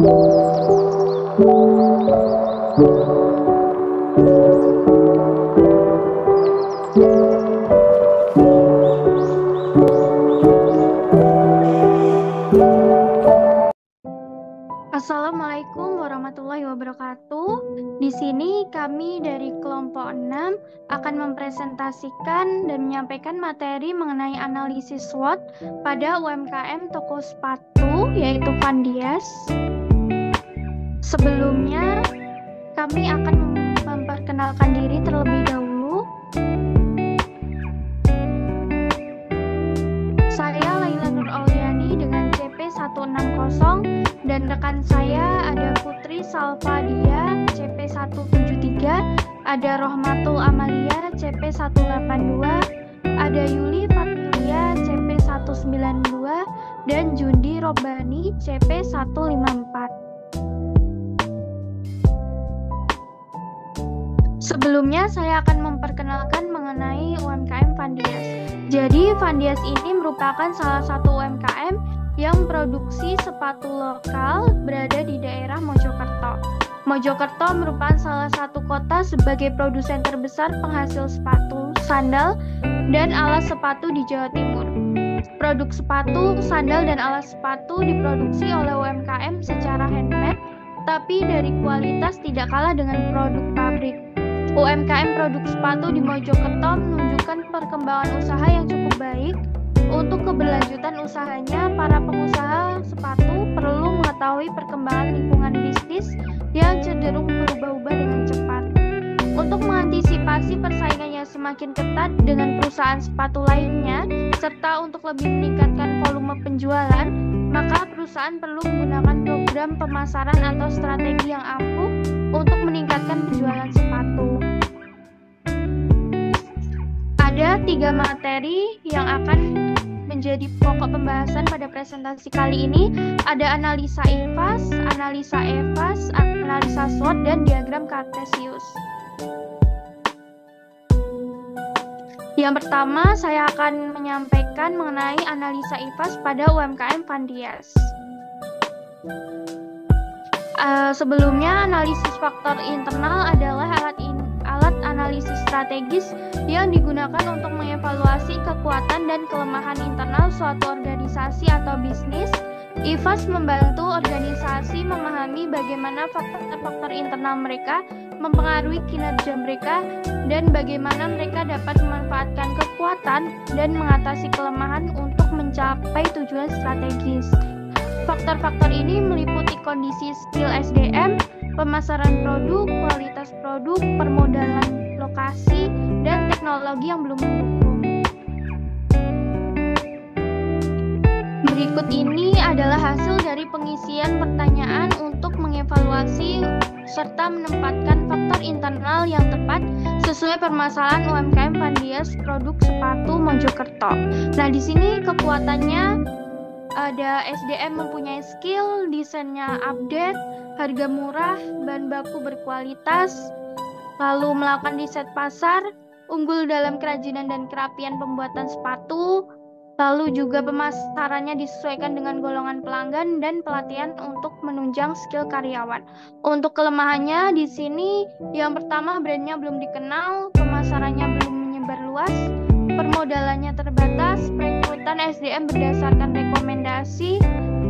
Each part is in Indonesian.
Assalamualaikum warahmatullahi wabarakatuh. Di sini kami dari kelompok 6 akan mempresentasikan dan menyampaikan materi mengenai analisis SWOT pada UMKM toko sepatu yaitu Vandias. Sebelumnya kami akan memperkenalkan diri terlebih dahulu. Saya Laila Nur Auliani dengan CP 160 dan rekan saya ada Putri Salvadia CP 173, ada Rohmatul Amalia CP 182, ada Yuli Fatlia CP 192 dan Jundi Robani CP 154. Sebelumnya saya akan memperkenalkan mengenai UMKM Vandias. Jadi Vandias ini merupakan salah satu UMKM yang produksi sepatu lokal berada di daerah Mojokerto. Mojokerto merupakan salah satu kota sebagai produsen terbesar penghasil sepatu, sandal, dan alas sepatu di Jawa Timur. Produk sepatu, sandal, dan alas sepatu diproduksi oleh UMKM secara handmade, tapi dari kualitas tidak kalah dengan produk pabrik. UMKM produk sepatu di Mojokerto menunjukkan perkembangan usaha yang cukup baik. Untuk keberlanjutan usahanya, para pengusaha sepatu perlu mengetahui perkembangan lingkungan bisnis yang cenderung berubah-ubah dengan cepat. Untuk mengantisipasi persaingannya semakin ketat dengan perusahaan sepatu lainnya, serta untuk lebih meningkatkan volume penjualan, maka perusahaan perlu menggunakan program pemasaran atau strategi yang ampuh untuk meningkatkan penjualan sepatu. Ada 3 materi yang akan menjadi pokok pembahasan pada presentasi kali ini. Ada analisa IFAS, analisa EVAS, analisa SWOT, dan diagram Kartesius. Yang pertama, saya akan menyampaikan mengenai analisa IFAS pada UMKM Vandias. Sebelumnya, analisis faktor internal adalah alat analisis strategis yang digunakan untuk mengevaluasi kekuatan dan kelemahan internal suatu organisasi atau bisnis. IFAS membantu organisasi memahami bagaimana faktor-faktor internal mereka mempengaruhi kinerja mereka dan bagaimana mereka dapat memanfaatkan kekuatan dan mengatasi kelemahan untuk mencapai tujuan strategis. Faktor-faktor ini meliputi kondisi skill SDM, pemasaran produk, kualitas produk, permodalan lokasi, dan teknologi yang belum mendukung. Berikut ini adalah hasil dari pengisian pertanyaan untuk mengevaluasi serta menempatkan faktor internal yang tepat sesuai permasalahan UMKM Vandias produk sepatu Mojokerto. Nah, di sini kekuatannya ada SDM mempunyai skill, desainnya update, harga murah, bahan baku berkualitas, lalu melakukan riset pasar, unggul dalam kerajinan dan kerapian pembuatan sepatu, lalu juga pemasarannya disesuaikan dengan golongan pelanggan dan pelatihan untuk menunjang skill karyawan. Untuk kelemahannya di sini, yang pertama brandnya belum dikenal, pemasarannya belum menyebar luas, permodalannya terbatas, perekrutan SDM berdasarkan rekomendasi,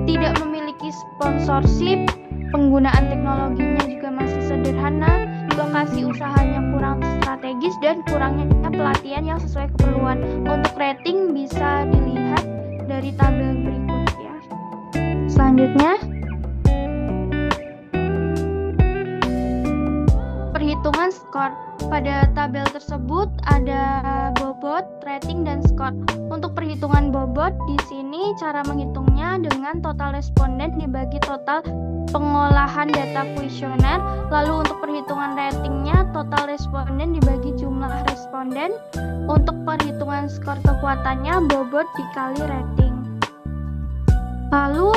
tidak memiliki sponsorship, penggunaan teknologinya juga masih sederhana, lokasi usahanya kurang strategis, dan kurangnya pelatihan yang sesuai keperluan. Untuk rating bisa dilihat dari tabel berikut ya. Selanjutnya, perhitungan skor. Pada tabel tersebut ada bobot, rating, dan skor. Untuk perhitungan bobot di sini cara menghitungnya dengan total responden dibagi total pengolahan data kuesioner. Lalu untuk perhitungan ratingnya total responden dibagi jumlah responden. Untuk perhitungan skor kekuatannya bobot dikali rating. Lalu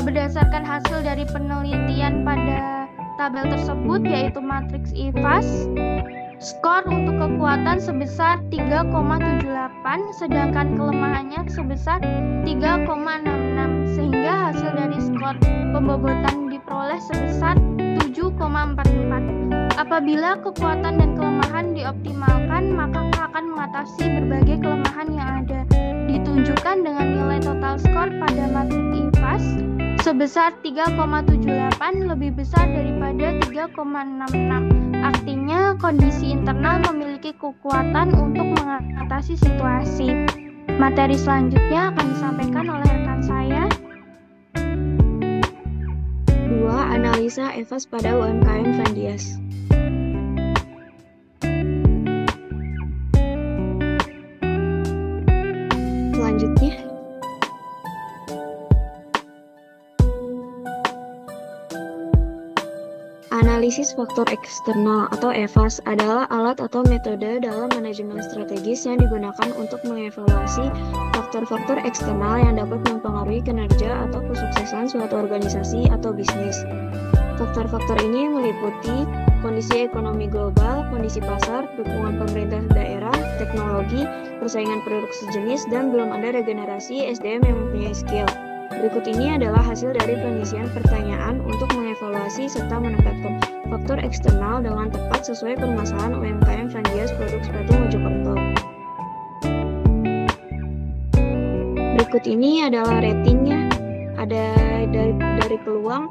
berdasarkan hasil dari penelitian pada tabel tersebut yaitu matriks IFAS, skor untuk kekuatan sebesar 3,78 sedangkan kelemahannya sebesar 3,66 sehingga hasil dari skor pembobotan diperoleh sebesar 7,44. Apabila kekuatan dan kelemahan dioptimalkan, maka akan mengatasi berbagai kelemahan yang ada. Ditunjukkan dengan nilai total skor pada matrik IPAS sebesar 3,78, lebih besar daripada 3,66. Artinya kondisi internal memiliki kekuatan untuk mengatasi situasi. Materi selanjutnya akan disampaikan oleh rekan saya. 2. Analisa EVAS pada UMKM Vandias. Selanjutnya, analisis faktor eksternal atau EVAS adalah alat atau metode dalam manajemen strategis yang digunakan untuk mengevaluasi faktor-faktor eksternal yang dapat mempengaruhi kinerja atau kesuksesan suatu organisasi atau bisnis. Faktor-faktor ini meliputi kondisi ekonomi global, kondisi pasar, dukungan pemerintah daerah, teknologi, persaingan produk sejenis, dan belum ada regenerasi SDM yang mempunyai skill. Berikut ini adalah hasil dari pengisian pertanyaan untuk mengevaluasi serta menempatkan faktor eksternal dengan tepat sesuai permasalahan UMKM Vandias Produk Sepatu Mojokerto. Berikut ini adalah ratingnya. Ada dari peluang.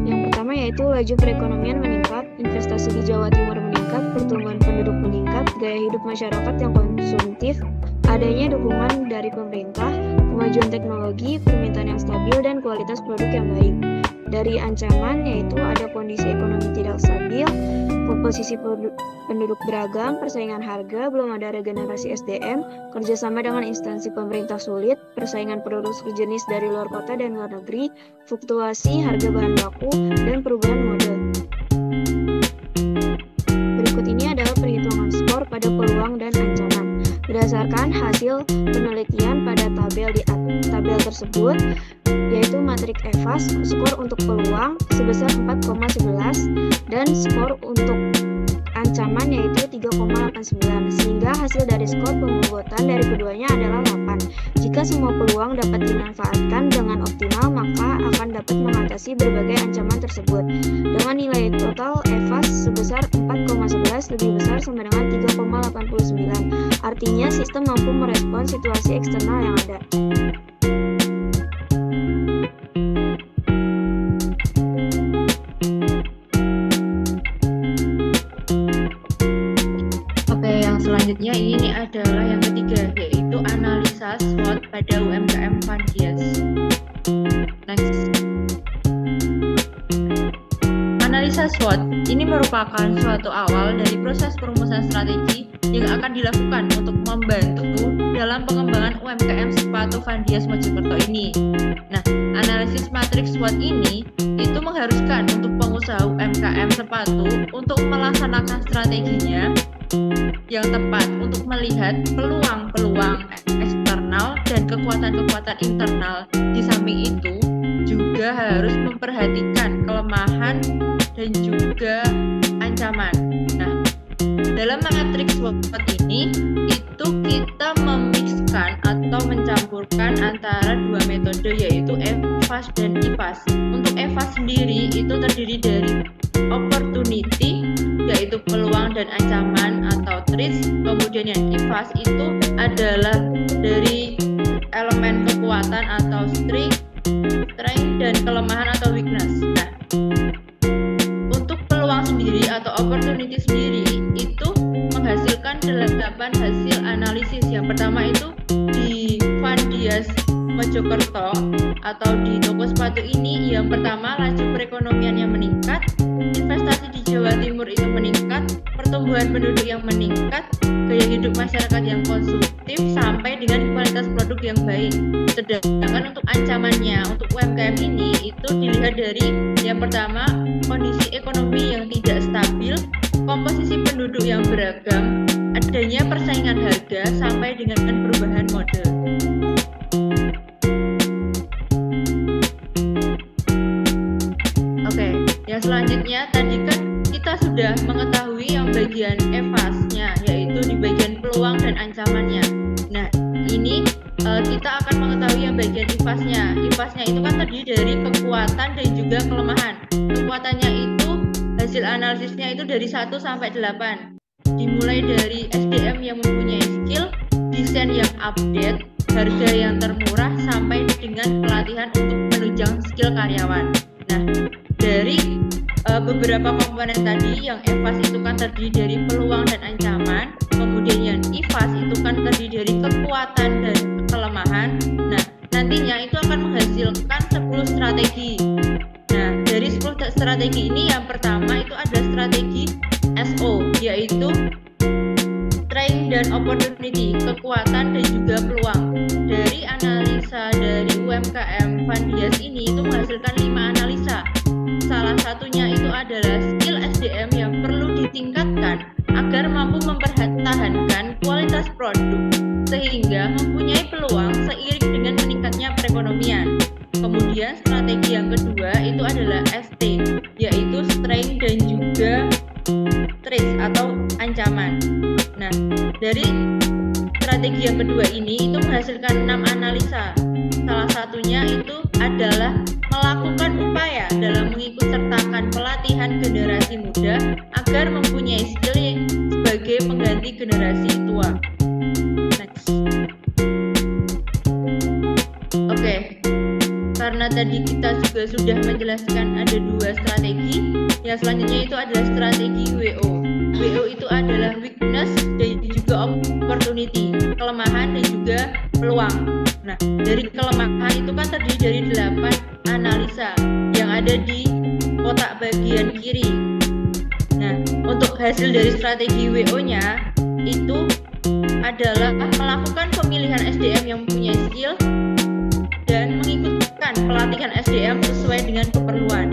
Yang pertama yaitu laju perekonomian meningkat, investasi di Jawa Timur meningkat, pertumbuhan penduduk meningkat, gaya hidup masyarakat yang konsumtif, adanya dukungan dari pemerintah, kemajuan teknologi, permintaan yang stabil, dan kualitas produk yang baik. Dari ancaman yaitu ada kondisi ekonomi tidak stabil, komposisi penduduk beragam, persaingan harga, belum ada regenerasi SDM, kerjasama dengan instansi pemerintah sulit, persaingan produk sejenis dari luar kota dan luar negeri, fluktuasi harga bahan baku, dan perubahan mode. Berikut ini adalah perhitungan skor pada peluang dan ancaman. Berdasarkan hasil penelitian pada tabel tersebut, yaitu matrik EVAS, skor untuk peluang sebesar 4,11 dan skor untuk ancaman yaitu 3,89, sehingga hasil dari skor pembobotan dari keduanya adalah 8. Jika semua peluang dapat dimanfaatkan dengan optimal, maka akan dapat mengatasi berbagai ancaman tersebut. Dengan nilai total EVAS sebesar 4,11 lebih besar sama dengan 3,89. Artinya sistem mampu merespon situasi eksternal yang ada. Selanjutnya ini adalah yang ketiga, yaitu analisa SWOT pada UMKM Vandias. Next. Analisa SWOT ini merupakan suatu awal dari proses perumusan strategi yang akan dilakukan untuk membantu dalam pengembangan UMKM sepatu Vandias Mojokerto ini. Nah, analisis matriks SWOT ini itu mengharuskan untuk pengusaha UMKM sepatu untuk melaksanakan strateginya yang tepat untuk melihat peluang-peluang eksternal dan kekuatan-kekuatan internal. Di samping itu juga harus memperhatikan kelemahan dan juga ancaman. Nah, dalam matriks SWOT ini itu kita memixkan atau mencampurkan antara dua metode, yaitu EVAS dan IPAS. Untuk EVAS sendiri itu terdiri dari opportunity, yaitu peluang dan ancaman atau threats. Kemudian yang IPAS itu adalah dari elemen kekuatan atau strength dan kelemahan atau weakness. Nah, untuk peluang sendiri atau opportunity sendiri itu menghasilkan 8 hasil analisis. Yang pertama itu di Vandias Mojokerto atau di toko sepatu ini, yang pertama laju perekonomian yang meningkat, investasi di Jawa Timur itu meningkat, pertumbuhan penduduk yang meningkat, gaya hidup masyarakat yang konsumtif, sampai dengan kualitas produk yang baik. Sedangkan untuk ancamannya untuk UMKM ini itu dilihat dari yang pertama kondisi ekonomi yang tidak stabil, komposisi penduduk yang beragam, adanya persaingan harga, sampai dengan perubahan mode. Yang selanjutnya tadi kan kita sudah mengetahui yang bagian EVAS-nya, yaitu di bagian peluang dan ancamannya. Nah, ini kita akan mengetahui yang bagian IPAS-nya. IPAS-nya itu kan terdiri dari kekuatan dan juga kelemahan. kekuatannya itu hasil analisisnya itu dari 1 sampai 8. Dimulai dari SDM yang mempunyai skill, desain yang update, harga yang termurah, sampai dengan pelatihan untuk menunjang skill karyawan. Nah, dari beberapa komponen tadi, yang EVAS itu kan terdiri dari peluang dan ancaman, kemudian yang IVAS itu kan terdiri dari kekuatan dan kelemahan. Nah, nantinya itu akan menghasilkan 10 strategi. Nah, dari 10 strategi ini yang pertama itu ada strategi SO, yaitu strength dan opportunity, kekuatan dan juga peluang. Dari analisa dari UMKM Fandias ini itu menghasilkan 5 analisa. Salah satunya itu adalah skill SDM yang perlu ditingkatkan agar mampu mempertahankan kualitas produk sehingga mempunyai peluang seiring dengan meningkatnya perekonomian. Kemudian strategi yang kedua itu adalah ST, yaitu strength dan juga threat atau ancaman. Nah, dari strategi yang kedua ini itu menghasilkan 6 analisa. Salah satunya itu adalah melakukan upaya dalam mengikutsertakan pelatihan generasi muda agar mempunyai skill sebagai pengganti generasi tua. Next. Oke. Karena tadi kita juga sudah menjelaskan ada 2 strategi, yang selanjutnya itu adalah strategi WO. WO itu adalah weakness dan juga opportunity, kelemahan dan juga peluang. Nah, dari kelemahan itu kan terdiri dari 8 analisa yang ada di kotak bagian kiri. Nah, untuk hasil dari strategi WO-nya itu adalah melakukan pemilihan SDM yang mempunyai skill dan mengikutkan pelatihan SDM sesuai dengan keperluan.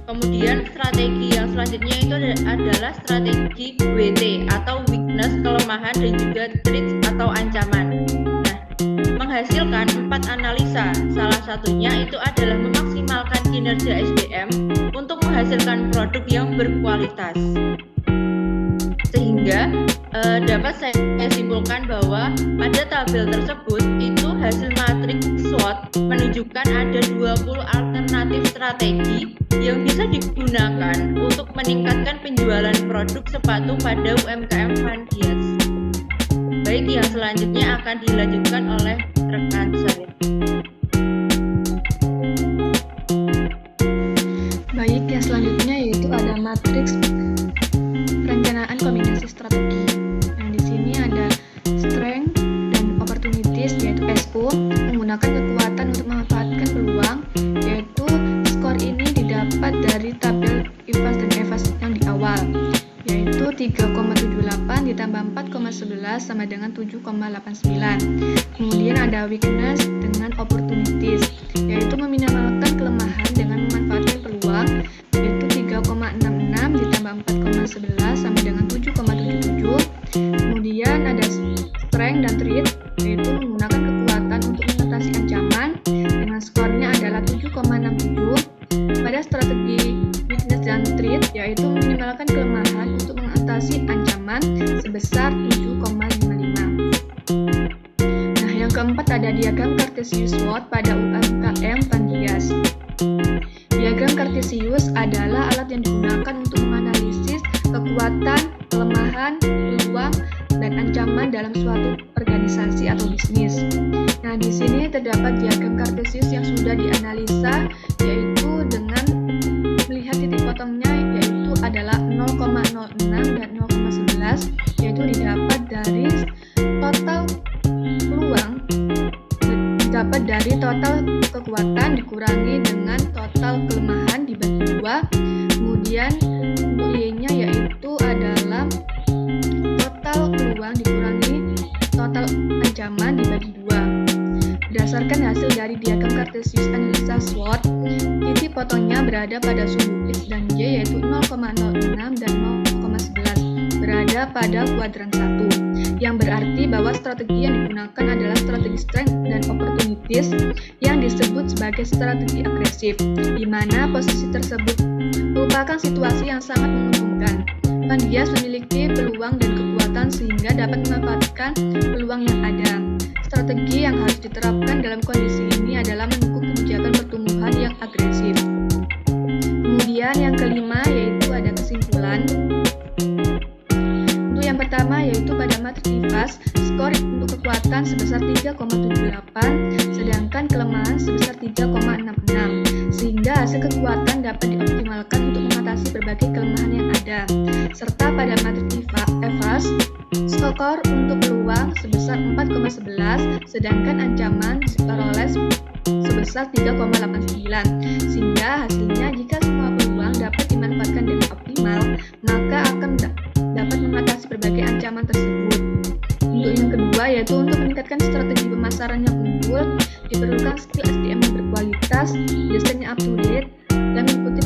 Kemudian strategi yang selanjutnya itu adalah strategi WT atau weakness, kelemahan dan juga threat atau ancaman. Nah, menghasilkan 4 analisa. Salah satunya itu adalah memaksimalkan kinerja SDM untuk menghasilkan produk yang berkualitas. Sehingga dapat saya simpulkan bahwa pada tabel tersebut itu hasil matriks SWOT menunjukkan ada 20 alternatif strategi yang bisa digunakan untuk meningkatkan penjualan produk sepatu pada UMKM Fandias. Baik, yang selanjutnya akan dilanjutkan oleh rekan saya. Baik, yang selanjutnya yaitu ada matriks perencanaan kombinasi strategi. Nah, di sini ada strength dan opportunities yaitu SO, menggunakan kekuatan untuk memanfaatkan peluang, yaitu skor ini didapat dari tabel IVAS dan EVAS yang di awal, yaitu 3,78 ditambah 4,11 sama dengan 7,89. Kemudian ada weakness dengan opportunities, yaitu meminimalkan kelemahan dengan memanfaatkan peluang, yaitu 3,66 ditambah 4,11 sama dengan 7,77. Kemudian ada strength dan threat, yaitu menggunakan kekuatan untuk mengatasi ancaman, dengan skornya adalah 7,67. Pada strategi weakness dan threat, yaitu meminimalkan kelemahan untuk mengatasi ancaman sebesar 7,55. Nah, yang keempat ada diagram Cartesius SWOT pada UMKM Fandias. Diagram Cartesius adalah alat yang digunakan untuk menganalisis kekuatan, kelemahan, peluang, dan ancaman dalam suatu organisasi atau bisnis. Nah, di sini terdapat diagram Cartesius yang sudah dianalisa, yaitu dengan melihat titik potongnya, yaitu adalah 0,06 dan 0,11, yaitu didapat dari total peluang, didapat dari total kekuatan dikurangi dengan total kelemahan dibagi 2. Kemudian untuk Y-nya yaitu adalah total peluang dikurangi total ancaman dibagi 2. Berdasarkan hasil dari diagram Cartesius analisa SWOT, titik potongnya berada pada sumbu X dan Y yaitu 0,06 dan 0,11, berada pada kuadran 1, yang berarti bahwa strategi yang digunakan adalah strategi strength dan opportunities yang disebut sebagai strategi agresif, di mana posisi tersebut merupakan situasi yang sangat menguntungkan. Fandias memiliki peluang dan kekuatan sehingga dapat memanfaatkan peluang yang ada. Strategi yang harus diterapkan dalam kondisi ini adalah mendukung kebijakan pertumbuhan yang 3,78, sedangkan kelemahan sebesar 3,66, sehingga hasil kekuatan dapat dioptimalkan untuk mengatasi berbagai kelemahan yang ada. Serta pada matriks EVAS, skor untuk peluang sebesar 4,11, sedangkan ancaman diperoleh sebesar 3,89, sehingga hasilnya jika semua peluang dapat dimanfaatkan dengan optimal, maka akan dapat mengatasi berbagai ancaman tersebut. Untuk yang kedua, yaitu untuk meningkatkan strategi pemasaran yang unggul, diperlukan skill SDM yang berkualitas, desain yang up to date, dan mengikuti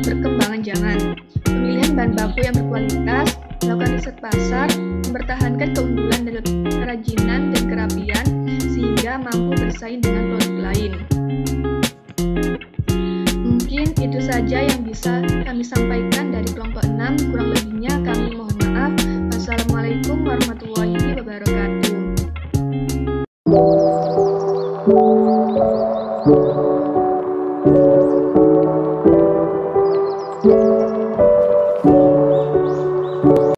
perkembangan zaman. Pemilihan bahan baku yang berkualitas, melakukan riset pasar, mempertahankan keunggulan dari kerajinan dan kerapian, sehingga mampu bersaing dengan produk lain. Mungkin itu saja yang bisa kami sampaikan dari kelompok